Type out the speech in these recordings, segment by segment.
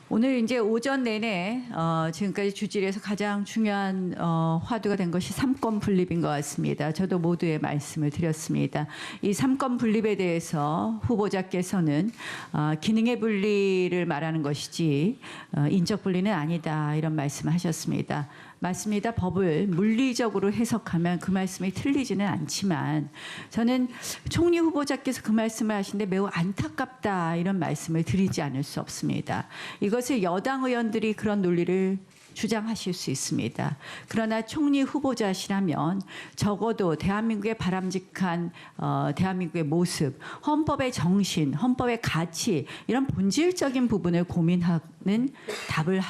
오늘 이제 오전 내내 지금까지 주질에서 가장 중요한 화두가 된 것이 삼권 분립인 것 같습니다. 저도 모두의 말씀을 드렸습니다. 이 삼권 분립에 대해서 후보자께서는 기능의 분리를 말하는 것이지 인적 분리는 아니다 이런 말씀하셨습니다. 맞습니다. 법을 물리적으로 해석하면 그 말씀이 틀리지는 않지만 저는 총리 후보자께서 그 말씀을 하시는데 매우 안타깝다 이런 말씀을 드리지 않을 수 없습니다. 이것을 여당 의원들이 그런 논리를 주장하실 수 있습니다. 그러나 총리 후보자시라면 적어도 대한민국의 바람직한 대한민국의 모습, 헌법의 정신, 헌법의 가치 이런 본질적인 부분을 고민하는 답을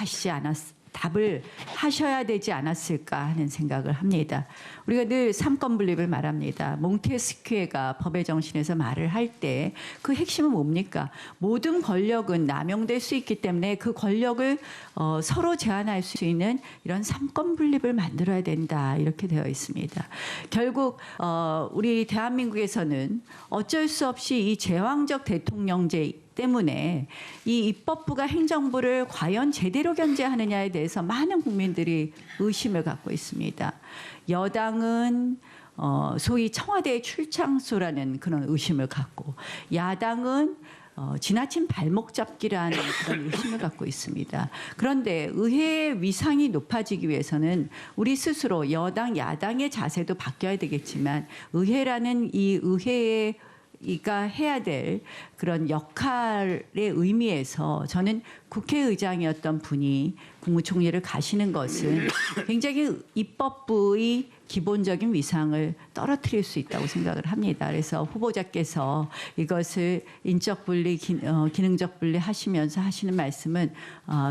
하셔야 되지 않았을까 하는 생각을 합니다. 우리가 늘 삼권 분립을 말합니다. 몽테스키에가 법의 정신에서 말을 할 때 그 핵심은 뭡니까? 모든 권력은 남용될 수 있기 때문에 그 권력을 서로 제한할 수 있는 이런 삼권 분립을 만들어야 된다 이렇게 되어 있습니다. 결국 우리 대한민국에서는 어쩔 수 없이 이 제왕적 대통령제 때문에 이 입법부가 행정부를 과연 제대로 견제하느냐에 대해서 많은 국민들이 의심을 갖고 있습니다. 여당은 소위 청와대의 출장소라는 그런 의심을 갖고 야당은 지나친 발목 잡기라는 그런 의심을 갖고 있습니다. 그런데 의회의 위상이 높아지기 위해서는 우리 스스로 여당, 야당의 자세도 바뀌어야 되겠지만 의회라는 이 의회의 이가 해야 될 그런 역할의 의미에서 저는 국회의장이었던 분이 국무총리를 가시는 것은 굉장히 입법부의 기본적인 위상을 떨어뜨릴 수 있다고 생각을 합니다. 그래서 후보자께서 이것을 인적 분리, 기능적 분리 하시면서 하시는 말씀은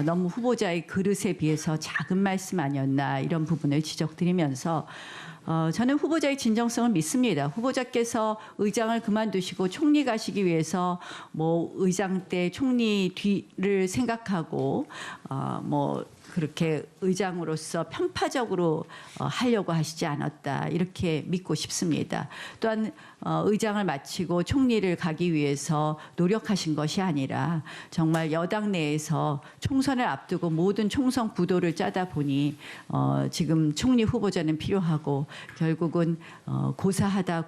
너무 후보자의 그릇에 비해서 작은 말씀 아니었나 이런 부분을 지적드리면서 저는 후보자의 진정성을 믿습니다. 후보자께서 의장을 그만두시고 총리 가시기 위해서 뭐 의장 때 총리 뒤를 생각하고 그렇게 의장으로서 편파적으로 하려고 하시지 않았다 이렇게 믿고 싶습니다. 또한 의장을 마치고 총리를 가기 위해서 노력하신 것이 아니라 정말 여당 내에서 총선을 앞두고 모든 총선 구도를 짜다 보니 지금 총리 후보자는 필요하고 결국은 고사하다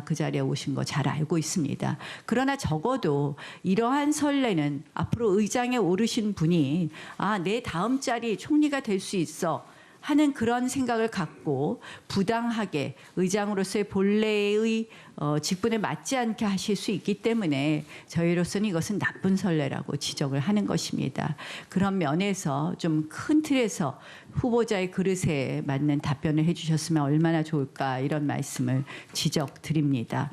그 자리에 오신 거 잘 알고 있습니다. 그러나 적어도 이러한 선례는 앞으로 의장에 오르신 분이 내 다음 자리 총리가 될 수 있어 하는 그런 생각을 갖고 부당하게 의장으로서의 본래의 직분에 맞지 않게 하실 수 있기 때문에 저희로서는 이것은 나쁜 선례라고 지적을 하는 것입니다. 그런 면에서 좀 큰 틀에서 후보자의 그릇에 맞는 답변을 해주셨으면 얼마나 좋을까 이런 말씀을 지적드립니다.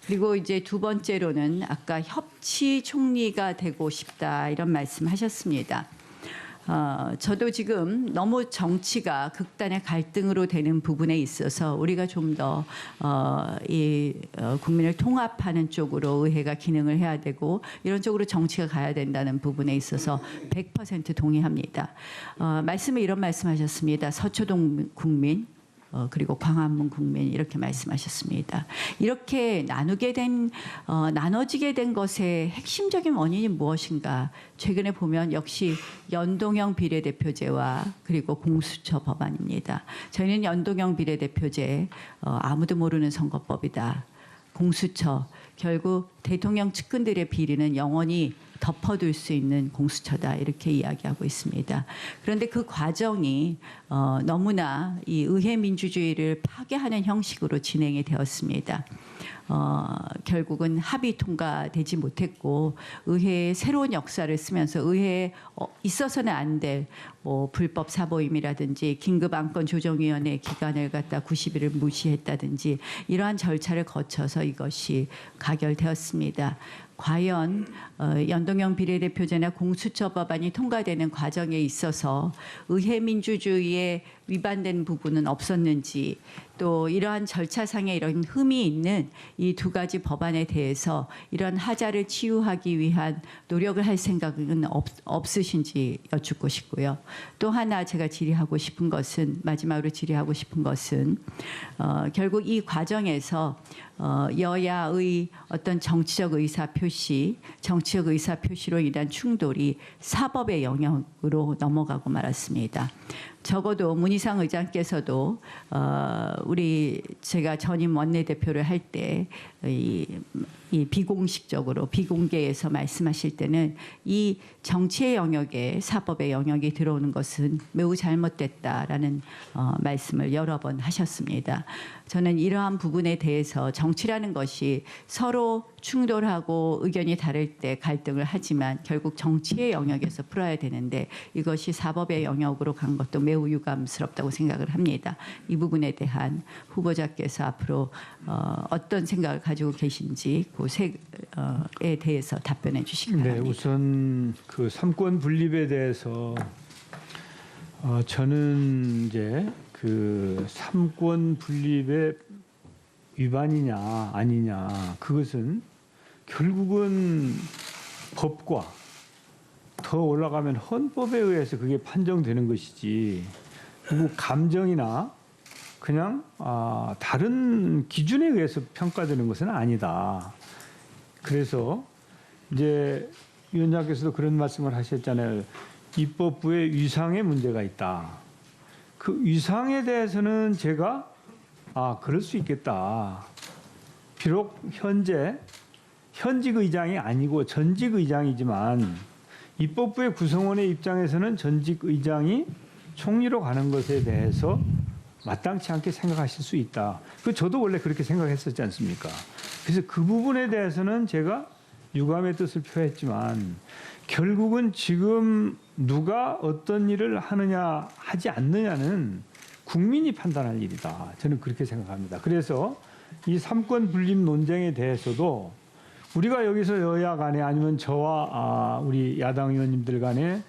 그리고 이제 두 번째로는 아까 협치 총리가 되고 싶다 이런 말씀하셨습니다. 저도 지금 너무 정치가 극단의 갈등으로 되는 부분에 있어서 우리가 좀 더 국민을 통합하는 쪽으로 의회가 기능을 해야 되고 이런 쪽으로 정치가 가야 된다는 부분에 있어서 100% 동의합니다. 말씀에 이런 말씀하셨습니다. 서초동 국민 그리고 광화문 국민 이렇게 말씀하셨습니다. 이렇게 나눠지게 된 것의 핵심적인 원인이 무엇인가? 최근에 보면 역시 연동형 비례대표제와 그리고 공수처 법안입니다. 저희는 연동형 비례대표제 아무도 모르는 선거법이다. 공수처 결국 대통령 측근들의 비리는 영원히 덮어둘 수 있는 공수처다 이렇게 이야기하고 있습니다. 그런데 그 과정이 너무나 이 의회 민주주의를 파괴하는 형식으로 진행이 되었습니다. 결국은 합의 통과되지 못했고 의회의 새로운 역사를 쓰면서 의회에 있어서는 안 될 불법 사보임이라든지 긴급 안건 조정위원회 기간을 갖다 90일을 무시했다든지 이러한 절차를 거쳐서 이것이 가결되었습니다. 과연 연동형 비례대표제나 공수처 법안이 통과되는 과정에 있어서 의회 민주주의의 위반된 부분은 없었는지, 또 이러한 절차상의 이런 흠이 있는 이 두 가지 법안에 대해서 이런 하자를 치유하기 위한 노력을 할 생각은 없으신지 여쭙고 싶고요. 또 하나 제가 마지막으로 질의하고 싶은 것은 결국 이 과정에서 여야의 어떤 정치적 의사표시로 인한 충돌이 사법의 영역으로 넘어가고 말았습니다. 적어도 문희상 의장께서도 제가 전임 원내대표를 할 때 이 비공식적으로 비공개에서 말씀하실 때는 이 정치의 영역에 사법의 영역이 들어오는 것은 매우 잘못됐다라는 말씀을 여러 번 하셨습니다. 저는 이러한 부분에 대해서 정치라는 것이 서로 충돌하고 의견이 다를 때 갈등을 하지만 결국 정치의 영역에서 풀어야 되는데 이것이 사법의 영역으로 간 것도 매우 유감스럽다고 생각을 합니다. 이 부분에 대한 후보자께서 앞으로 어떤 생각을 가지고 계신지 그에 대해서 답변해 주시기 바랍니다. 네, 우선 그 삼권 분립에 대해서 저는 이제 그 삼권 분립의 위반이냐 아니냐 그것은 결국은 법과 더 올라가면 헌법에 의해서 그게 판정되는 것이지 그리고 감정이나 그냥 다른 기준에 의해서 평가되는 것은 아니다. 그래서 이제 위원장께서도 그런 말씀을 하셨잖아요. 입법부의 위상에 문제가 있다. 그 위상에 대해서는 제가 그럴 수 있겠다. 비록 현직 의장이 아니고 전직 의장이지만 입법부의 구성원의 입장에서는 전직 의장이 총리로 가는 것에 대해서 마땅치 않게 생각하실 수 있다. 저도 원래 그렇게 생각했었지 않습니까? 그래서 그 부분에 대해서는 제가 유감의 뜻을 표했지만 결국은 지금 누가 어떤 일을 하느냐 하지 않느냐는 국민이 판단할 일이다. 저는 그렇게 생각합니다. 그래서 이 삼권 분립 논쟁에 대해서도 우리가 여기서 여야 간에 아니면 저와 우리 야당 의원님들 간에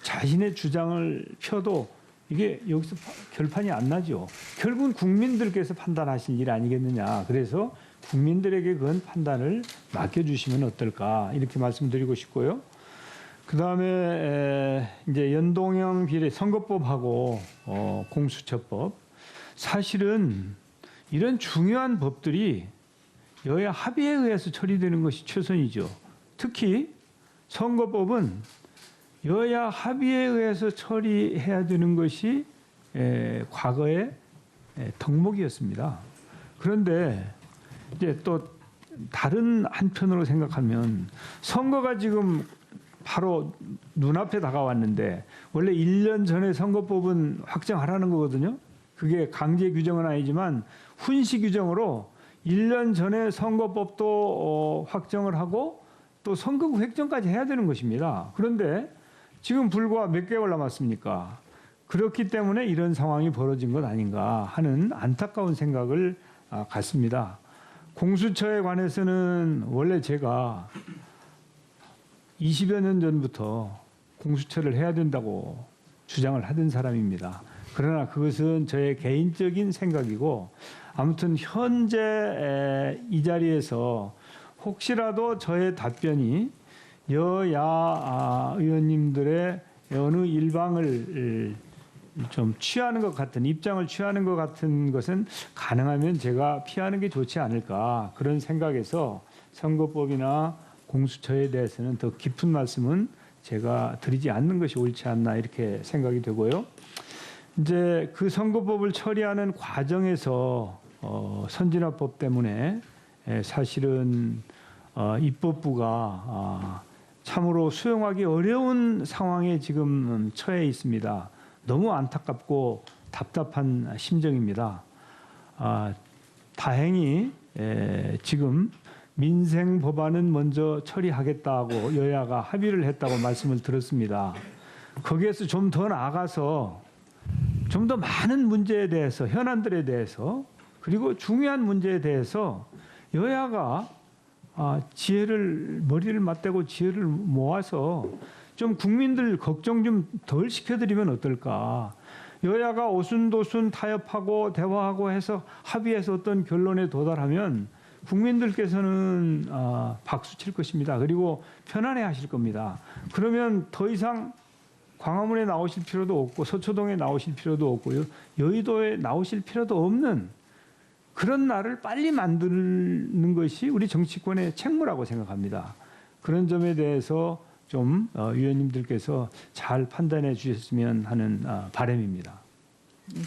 자신의 주장을 펴도 이게 여기서 결판이 안 나죠. 결국은 국민들께서 판단하실 일 아니겠느냐. 그래서 국민들에게 그건 판단을 맡겨주시면 어떨까 이렇게 말씀드리고 싶고요. 그 다음에 이제 연동형 비례 선거법하고 공수처법 사실은 이런 중요한 법들이 여야 합의에 의해서 처리되는 것이 최선이죠. 특히 선거법은 여야 합의에 의해서 처리해야 되는 것이 과거의 덕목이었습니다. 그런데 이제 또 다른 한편으로 생각하면 선거가 지금 바로 눈앞에 다가왔는데 원래 1년 전에 선거법은 확정하라는 거거든요. 그게 강제 규정은 아니지만 훈시 규정으로 1년 전에 선거법도 확정을 하고 또 선거구 획정까지 해야 되는 것입니다. 그런데 지금 불과 몇 개월 남았습니까? 그렇기 때문에 이런 상황이 벌어진 것 아닌가 하는 안타까운 생각을 갖습니다. 공수처에 관해서는 원래 제가 20여 년 전부터 공수처를 해야 된다고 주장을 하던 사람입니다. 그러나 그것은 저의 개인적인 생각이고 아무튼 현재 이 자리에서 혹시라도 저의 답변이 여야 의원님들의 어느 일방을 좀 취하는 것 같은 입장을 취하는 것 같은 것은 가능하면 제가 피하는 게 좋지 않을까 그런 생각에서 선거법이나 공수처에 대해서는 더 깊은 말씀은 제가 드리지 않는 것이 옳지 않나 이렇게 생각이 되고요. 이제 그 선거법을 처리하는 과정에서 선진화법 때문에 사실은 입법부가 참으로 수용하기 어려운 상황에 지금 처해 있습니다. 너무 안타깝고 답답한 심정입니다. 다행히 지금 민생 법안은 먼저 처리하겠다고 여야가 합의를 했다고 말씀을 들었습니다. 거기에서 좀 더 나아가서 좀 더 많은 문제에 대해서 현안들에 대해서 그리고 중요한 문제에 대해서 여야가 머리를 맞대고 지혜를 모아서 좀 국민들 걱정 좀 덜 시켜드리면 어떨까. 여야가 오순도순 타협하고 대화하고 해서 합의해서 어떤 결론에 도달하면 국민들께서는 박수 칠 것입니다. 그리고 편안해 하실 겁니다. 그러면 더 이상 광화문에 나오실 필요도 없고 서초동에 나오실 필요도 없고요. 여의도에 나오실 필요도 없는 그런 날을 빨리 만드는 것이 우리 정치권의 책무라고 생각합니다. 그런 점에 대해서 좀 위원님들께서 잘 판단해 주셨으면 하는 바람입니다.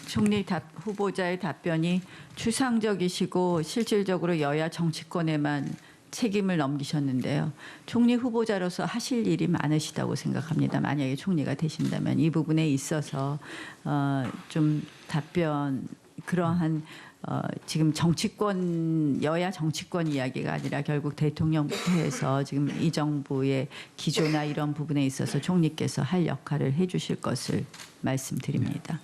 총리 후보자의 답변이 추상적이시고 실질적으로 여야 정치권에만 책임을 넘기셨는데요. 총리 후보자로서 하실 일이 많으시다고 생각합니다. 만약에 총리가 되신다면 이 부분에 있어서 좀 답변 그러한 지금 정치권 여야 정치권 이야기가 아니라 결국 대통령부터 해서 지금 이 정부의 기조나 이런 부분에 있어서 총리께서 할 역할을 해주실 것을 말씀드립니다.